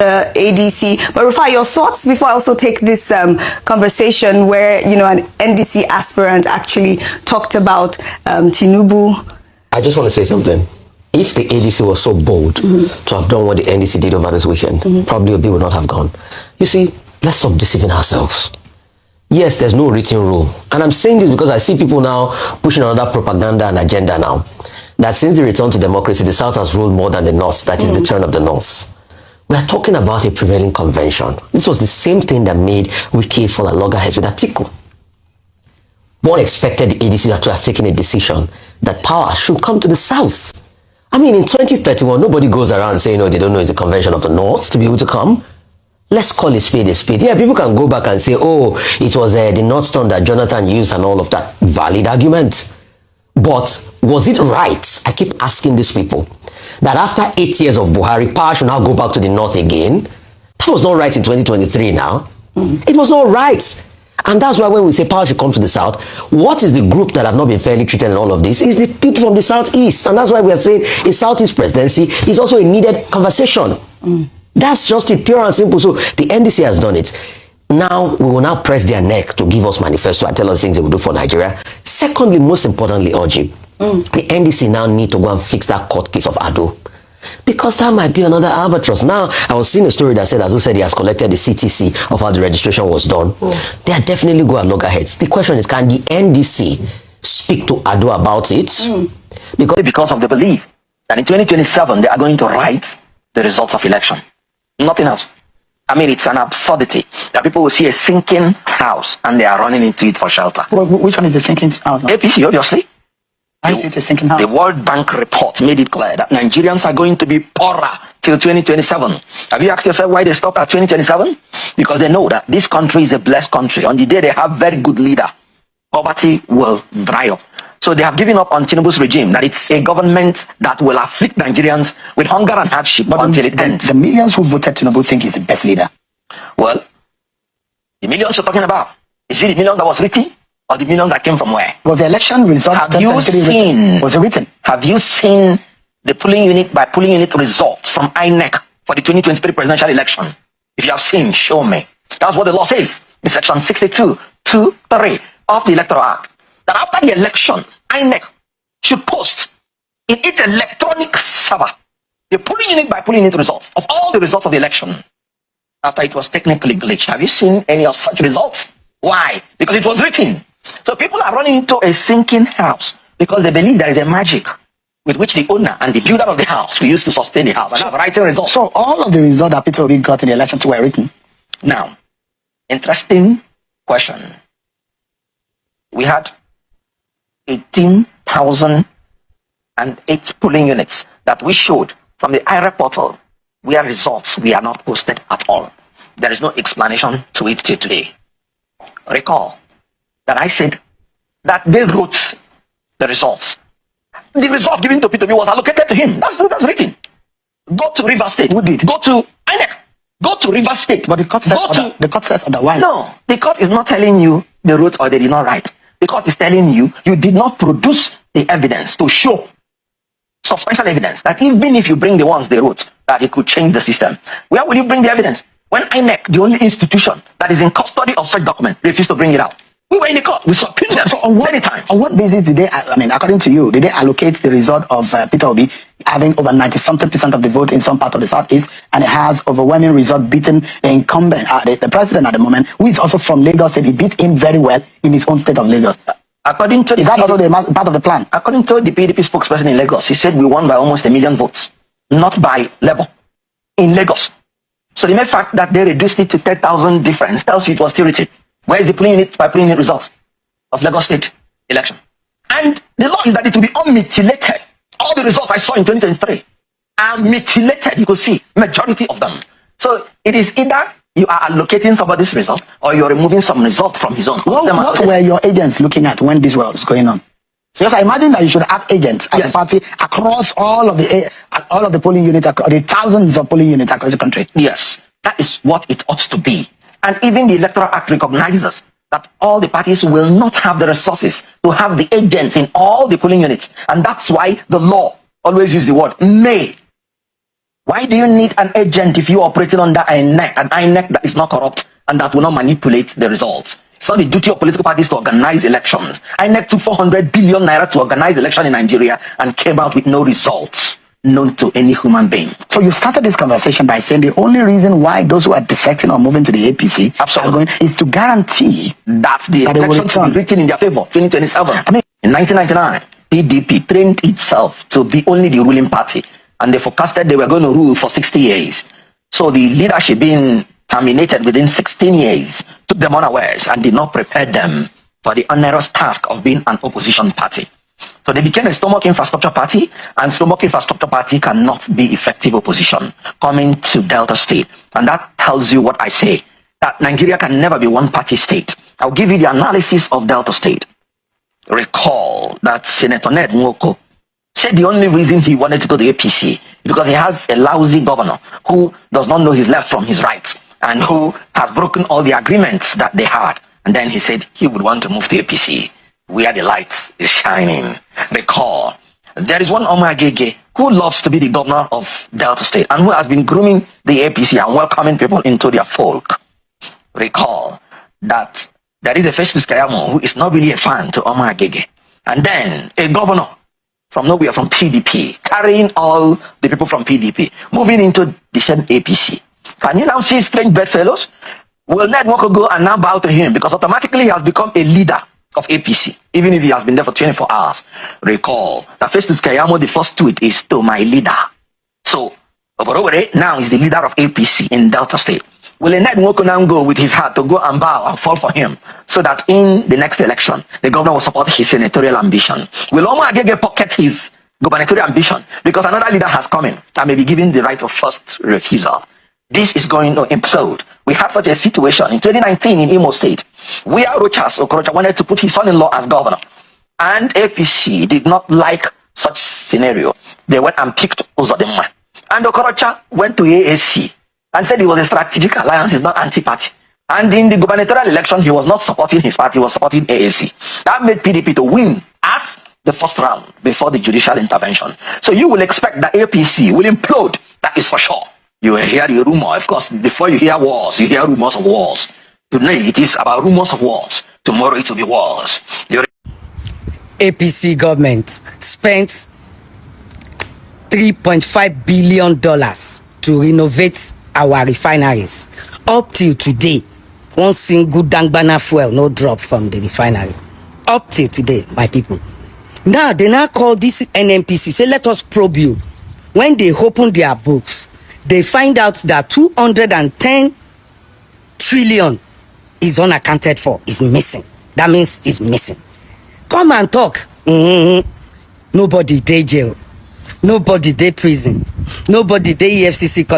the ADC. But Rufai, your thoughts before I also take this conversation where, you know, an NDC aspirant actually talked about Tinubu. I just want to say something. If the ADC was so bold to have done what the NDC did over this weekend, probably Obi would not have gone. You see, let's stop deceiving ourselves. Yes, there's no written rule. And I'm saying this because I see people now pushing another propaganda and agenda now. That since the return to democracy, the South has ruled more than the North. That is the turn of the North. We are talking about a prevailing convention. This was the same thing that made Wike fall at loggerheads with Atiku. One expected the ADC to have taken a decision that power should come to the South. I mean, in 2031, nobody goes around saying, oh, they don't know it's the convention of the North to be able to come. Let's call a spade a spade. Yeah, people can go back and say, oh, it was the North Stone that Jonathan used and all of that. Valid argument. But was it right? I keep asking these people that after 8 years of Buhari, power should now go back to the North again. That was not right in 2023 now. It was not right. And that's why when we say power should come to the South, what is the group that have not been fairly treated in all of this? Is the people from the Southeast. And that's why we are saying a Southeast presidency is also a needed conversation. That's just it, pure and simple. So the NDC has done it. Now, we will now press their neck to give us manifesto and tell us things they will do for Nigeria. Secondly, most importantly, Oji, the NDC now need to go and fix that court case of Ado. Because that might be another albatross. Now, I was seeing a story that said, as I said, he has collected the CTC of how the registration was done. They are definitely go at loggerheads. The question is, can the NDC speak to Ado about it? Because of the belief that in 2027, they are going to write the results of election. Nothing else. I mean, it's an absurdity that people will see a sinking house and they are running into it for shelter. Well, which one is the sinking house? APC, obviously. Why is it a sinking house? The World Bank report made it clear that Nigerians are going to be poorer till 2027. Have you asked yourself why they stop at 2027? Because they know that this country is a blessed country. On the day they have very good leader, poverty will dry up. So they have given up on Tinubu's regime, that it's a government that will afflict Nigerians with hunger and hardship until it ends. The millions who voted Tinubu think he's the best leader. Well, the millions you're talking about, is it the million that was written? Or the million that came from where? Well, the election result was it written? Have you seen the polling unit by polling unit results from INEC for the 2023 presidential election? If you have seen, show me. That's what the law says in section 62(2)(3) of the Electoral Act. That after the election, INEC should post in its electronic server the polling unit by polling unit results of all the results of the election after it was technically glitched. Have you seen any of such results? Why? Because it was written. So people are running into a sinking house because they believe there is a magic with which the owner and the builder of the house will use to sustain the house. And that's writing results. So all of the results that Peter Obi got in the election were written. Now, interesting question. We had 18,008 polling units that we showed from the IRA portal where results we are not posted at all. There is no explanation to it till today. Recall that I said that they wrote the results. The result given to Peter Obi was allocated to him. That's written. Go to River State. Who did? Go to INEC. Go to River State. But the court says otherwise. No, the court is not telling you they wrote or they did not write. The court is telling you you did not produce the evidence to show substantial evidence that even if you bring the ones they wrote, that it could change the system. Where will you bring the evidence? When INEC, the only institution that is in custody of such document, refused to bring it out. We were in the court. We subpoenaed them many times. On what basis did they, according to you, did they allocate the result of Peter Obi having over 90-something% of the vote in some part of the Southeast, and it has overwhelming result beating the incumbent, the president at the moment, who is also from Lagos State? He beat him very well in his own state of Lagos. According to is that also part of the plan? According to the PDP spokesperson in Lagos, he said we won by almost 1 million votes, not by level, in Lagos. So the mere fact that they reduced it to 10,000 difference tells you it was still written. Where is the polling unit by polling unit results of Lagos State election? And the law is that it will be unmutilated. All the results I saw in 2023 are mutilated. You could see majority of them. So it is either you are allocating somebody's result or you're removing some result from his own. What were your agents looking at when this was going on? Yes, I imagine that you should have agents at the party across all of the polling units, the thousands of polling units across the country. Yes, that is what it ought to be. And even the Electoral Act recognizes that all the parties will not have the resources to have the agents in all the polling units. And that's why the law always uses the word may. Why do you need an agent if you're operating under an INEC that is not corrupt and that will not manipulate the results? It's not the duty of political parties to organize elections. INEC took 400 billion naira to organize election in Nigeria and came out with no results known to any human being. So you started this conversation by saying the only reason why those who are defecting or moving to the APC are going is to guarantee that the elections will be written in their favor. 2027. I mean, in 1999, PDP trained itself to be only the ruling party, and they forecasted they were going to rule for 60 years. So the leadership being terminated within 16 years took them unawares and did not prepare them for the onerous task of being an opposition party. So they became a stomach infrastructure party, and stomach infrastructure party cannot be effective opposition coming to Delta State. And that tells you what I say, that Nigeria can never be one party state. I'll give you the analysis of Delta State. Recall that Senator Ned Nwoko said the only reason he wanted to go to APC is because he has a lousy governor who does not know his left from his right and who has broken all the agreements that they had. And then he said he would want to move to APC, where the light is shining. Recall, there is one Omar Agege who loves to be the governor of Delta State and who has been grooming the APC and welcoming people into their fold. Recall that there is a Festus Kayamo who is not really a fan to Omar Agege. And then a governor from nowhere, from PDP, carrying all the people from PDP, moving into the same APC. Can you now see strange bedfellows? Will Ned Nwoko go and now bow to him because automatically he has become a leader of APC, even if he has been there for 24 hours. Recall that Festus Kayamo, the first tweet is to my leader. So, Oborowere now is the leader of APC in Delta State. Will Ned Nwoko now go with his heart to go and bow and fall for him so that in the next election, the governor will support his senatorial ambition? Will Omar Agege pocket his gubernatorial ambition because another leader has come in and may be given the right of first refusal? This is going to implode. We had such a situation in 2019 in Imo State, where Rochas Okorocha wanted to put his son-in-law as governor, and APC did not like such scenario. They went and picked Uzodinma, and Okorocha went to AAC and said he was a strategic alliance, is not anti-party. And in the gubernatorial election, he was not supporting his party, he was supporting AAC. That made PDP to win at the first round before the judicial intervention. So you will expect that APC will implode, that is for sure. You will hear the rumor. Of course, before you hear wars, you hear rumors of wars. Today, it is about rumors of wars. Tomorrow, it will be wars. APC government spent $3.5 billion to renovate our refineries. Up till today, one single dangbana fuel no drop from the refinery. Up till today, my people. Now, they now call this NNPC, say, let us probe you. When they open their books, they find out that 210 trillion is unaccounted for, is missing. That means it's missing. Come and talk. Nobody dey jail. Nobody dey prison. Nobody dey EFCC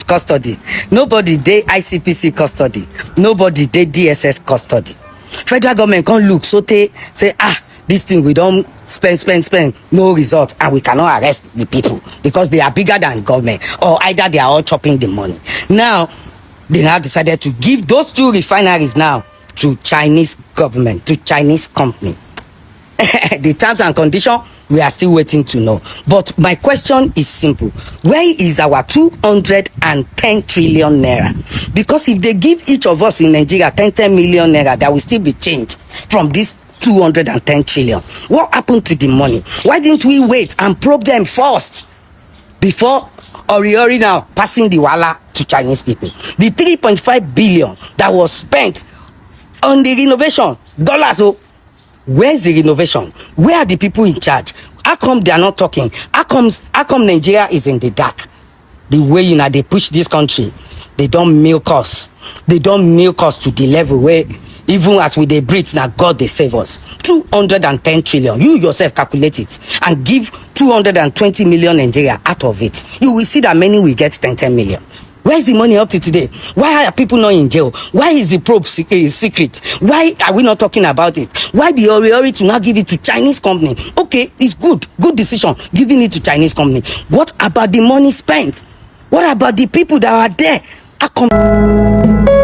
custody. Nobody dey ICPC custody. Nobody dey DSS custody. Federal government can't look so they say, this thing we don't spend, no result, and we cannot arrest the people because they are bigger than government, or either they are all chopping the money. Now, they now decided to give those two refineries now to Chinese government, to Chinese company. The terms and conditions, we are still waiting to know. But my question is simple. Where is our 210 trillion naira? Because if they give each of us in Nigeria 10 million naira, there will still be change from this 210 trillion. What happened to the money? Why didn't we wait and probe them first before Ori now passing the wala to Chinese people? The 3.5 billion that was spent on the renovation, dollars, where's the renovation? Where are the people in charge? How come they are not talking? How come Nigeria is in the dark? The way they push this country, they don't milk us. They don't milk us to the level where even as we they breathe, now God they save us. 210 trillion. You yourself calculate it and give 220 million Nigeria out of it. You will see that many will get 10 million. Where's the money up to today? Why are people not in jail? Why is the probe secret? Why are we not talking about it? Why the Ori to not give it to Chinese company? Okay, it's good decision, giving it to Chinese company. What about the money spent? What about the people that are there? How come